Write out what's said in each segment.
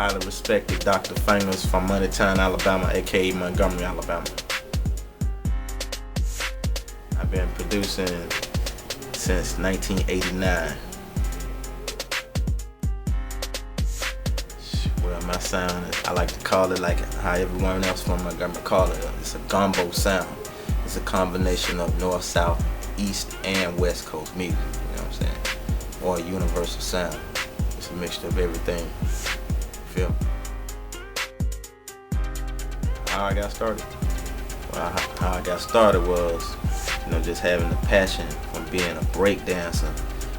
highly respected Dr. Fangaz from Moneytown, Alabama, aka Montgomery, Alabama. I've been producing since 1989. Well, my sound, I like to call it like how everyone else from Montgomery call it. It's a gumbo sound. It's a combination of north, south, east, and west coast music. You know what I'm saying? Or a universal sound. It's a mixture of everything. Feel me? How I got started? Well, how I got started was, just having the passion from being a break dancer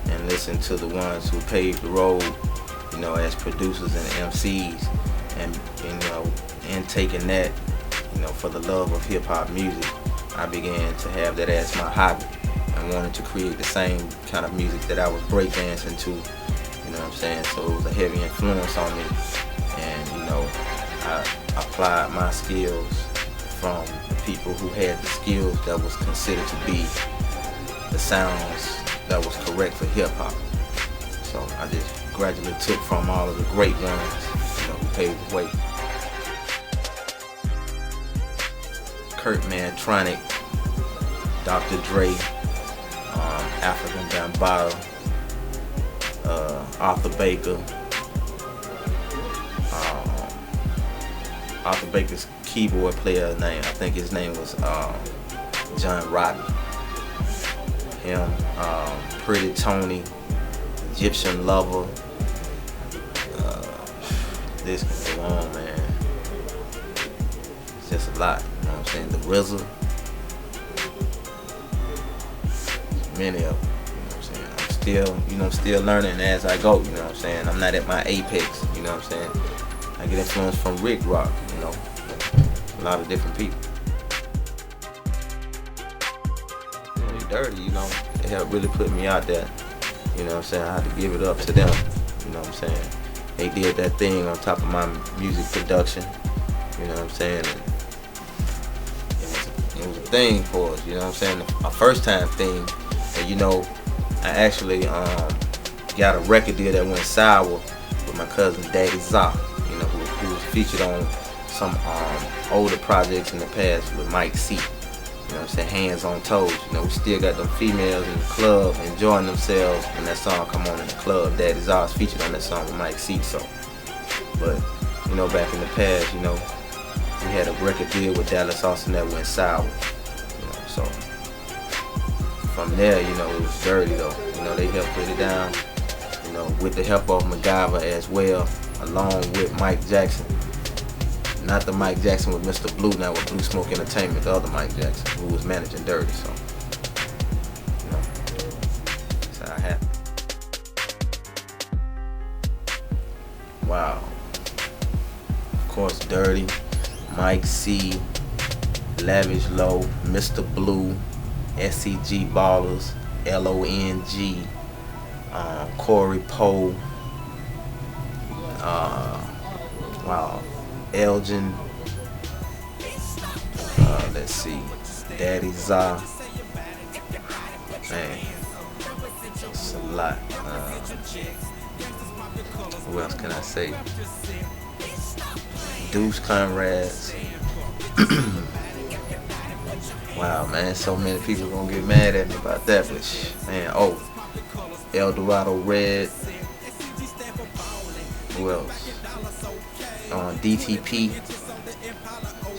and listening to the ones who paved the road, as producers and MCs, and taking that, for the love of hip hop music, I began to have that as my hobby and wanted to create the same kind of music that I was breakdancing to, So it was a heavy influence on me, and I applied my skills from the people who had the skills that was considered to be the sounds that was correct for hip hop. So I just gradually took from all of the great ones, who paved the way. Kurt Mantronic, Dr. Dre, African Bambaataa, Arthur Baker. Arthur Baker's keyboard player name, I think his name was John Rodney. Him, Pretty Tony, Egyptian Lover. This can go on, man. It's just a lot, The RZA. Many of them, I'm still learning as I go, I'm not at my apex, I get influence from Rick Rock, a lot of different people. Dirty, it helped really put me out there, I had to give it up to them, They did that thing on top of my music production, And it was a thing for us, a first time thing. And I actually got a record deal that went sour with my cousin Daddy Za, who was featured on some older projects in the past with Mike C. Hands on toes. We still got them females in the club enjoying themselves when that song come on in the club. Daddy Za is featured on that song with Mike C. So, but back in the past, we had a record deal with Dallas Austin that went sour. So from there, it was dirty though. They helped put it down. With the help of MacGyver as well, along with Mike Jackson. Not the Mike Jackson with Mr. Blue now with Blue Smoke Entertainment, the other Mike Jackson who was managing Dirty. So, that's how it happened. Wow. Of course, Dirty, Mike C, Lavish Low, Mr. Blue, SCG Ballers, LONG, Corey Poe, wow. Elgin, let's see, Daddy Za, man, it's a lot. Who else can I say? Deuce Conrads. Wow, man, so many people gonna get mad at me about that, but man, El Dorado Red. Who else? DTP.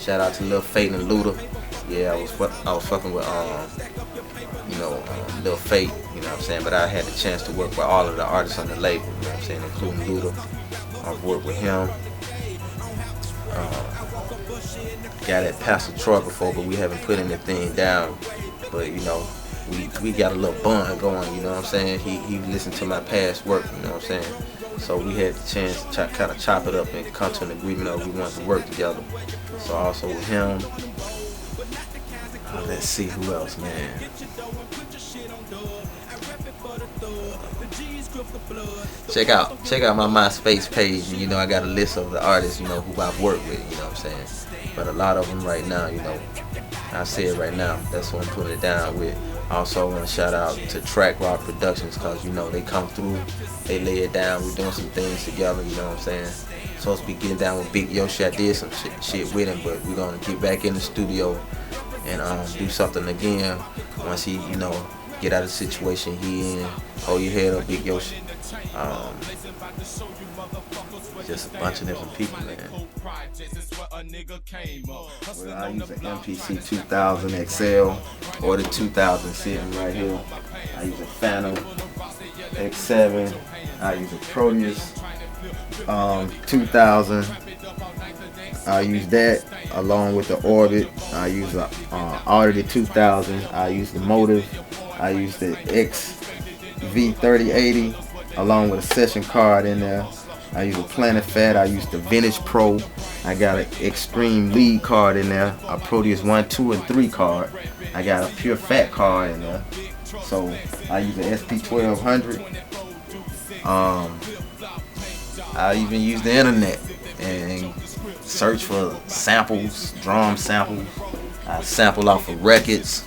Shout out to Lil Fate and Luda. Yeah, I was fucking with Lil Fate, but I had the chance to work with all of the artists on the label, including Luda. I've worked with him. Got at Pastor Troy before, but we haven't put anything down. But we got a little bond going, He listened to my past work, So we had the chance to kind of chop it up and come to an agreement of we wanted to work together. So also with him, let's see who else, man. Check out my MySpace page. I got a list of the artists, who I've worked with. But a lot of them right now, I say it right now. That's what I'm putting it down with. I also want to shout out to Track Rock Productions because they come through, they lay it down. We're doing some things together. supposed to be getting down with Big Yoshi. I did some shit with him, but we're gonna get back in the studio and do something again once he, get out of the situation he in. Hold your head up, Big Yoshi. Just a bunch of different people, man. Well, I use an MPC 2000 XL or the 2000 sitting right here. I use a Phantom X7. I use a Proteus 2000. I use that along with the Orbit. I use the Orbit 2000. I use the Motive. I use the XV3080 along with a session card in there. I use a Planet Fat. I use the Vintage Pro. I got an Extreme Lead card in there. A Proteus 1, 2, and 3 card. I got a Pure Fat card in there. So I use an SP1200. I even use the internet and search for samples, drum samples. I sample off of records.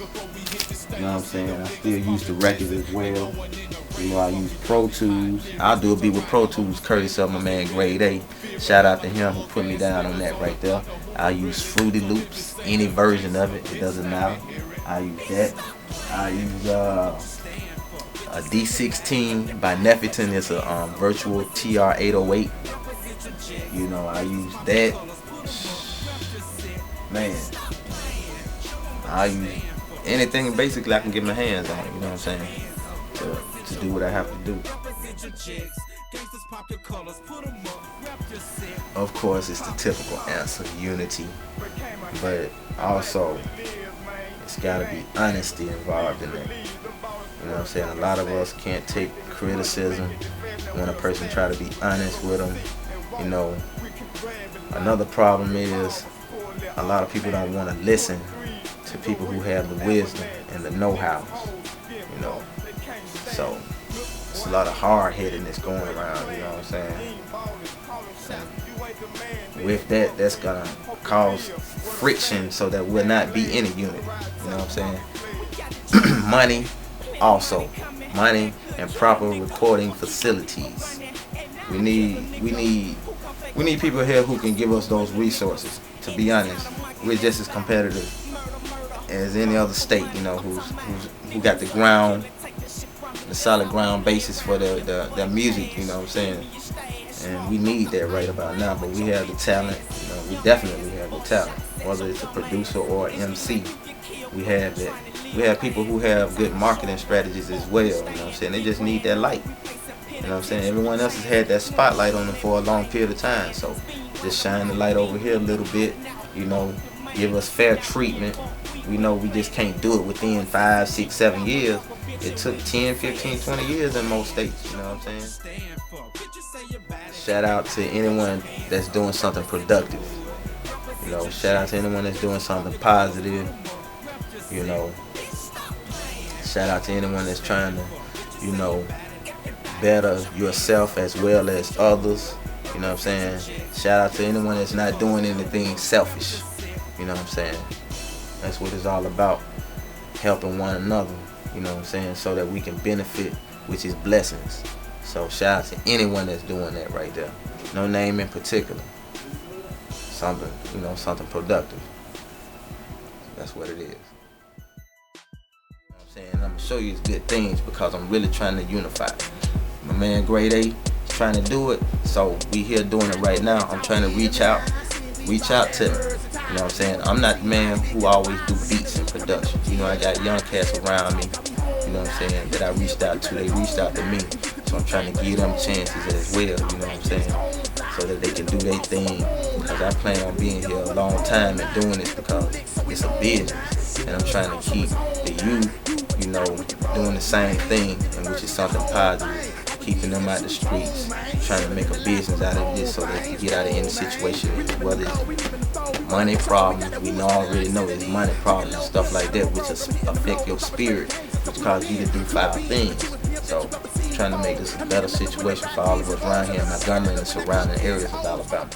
You know what I'm saying? I still use the records as well. I use Pro Tools. I'll do a beat with Pro Tools, courtesy of my man Grade A. Shout out to him who put me down on that right there. I use Fruity Loops, any version of it. It doesn't matter. I use that. I use a D16 by Neffington. It's a virtual TR-808. I use that. Man, I use anything basically I can get my hands on. You know what I'm saying? To do what I have to do. Of course, it's the typical answer, unity, but also it's got to be honesty involved in it. You know what I'm saying? A lot of us can't take criticism when a person try to be honest with them. Another problem is a lot of people don't want to listen to people who have the wisdom and the know-how. So it's a lot of hard-headedness going around, you know what I'm saying? And with that, that's gonna cause friction so that we'll not be in a unit. You know what I'm saying? Money, also money and proper reporting facilities. We need people here who can give us those resources. To be honest, we're just as competitive as any other state, who got the ground, the solid ground basis for their music, you know what I'm saying? And we need that right about now, but we have the talent, we definitely have the talent, whether it's a producer or an MC, we have that. We have people who have good marketing strategies as well, you know what I'm saying? They just need that light, you know what I'm saying? Everyone else has had that spotlight on them for a long period of time, so just shine the light over here a little bit, give us fair treatment. We know we just can't do it within 5, 6, 7 years. It took 10, 15, 20 years in most states, you know what I'm saying? Shout out to anyone that's doing something productive. Shout out to anyone that's doing something positive. Shout out to anyone that's trying to, better yourself as well as others. You know what I'm saying? Shout out to anyone that's not doing anything selfish. You know what I'm saying? That's what it's all about. Helping one another. You know what I'm saying? So that we can benefit, which is blessings. So shout out to anyone that's doing that right there. No name in particular. Something, something productive. That's what it is. I'm gonna show you good things because I'm really trying to unify. My man Grade A is trying to do it, so we here doing it right now. I'm trying to reach out to them. You know what I'm saying? I'm not the man who always do beats and production. I got young cats around me, you know what I'm saying, that I reached out to. They reached out to me, so I'm trying to give them chances as well, you know what I'm saying, so that they can do their thing, because I plan on being here a long time and doing this because it's a business, and I'm trying to keep the youth, doing the same thing, and which is something positive, keeping them out the streets, trying to make a business out of this so they can get out of any situation, whether it's money problems, we already know it's money problems and stuff like that, which affect your spirit, which cause you to do foul things. So trying to make this a better situation for all of us around here in Montgomery and the surrounding areas of Alabama.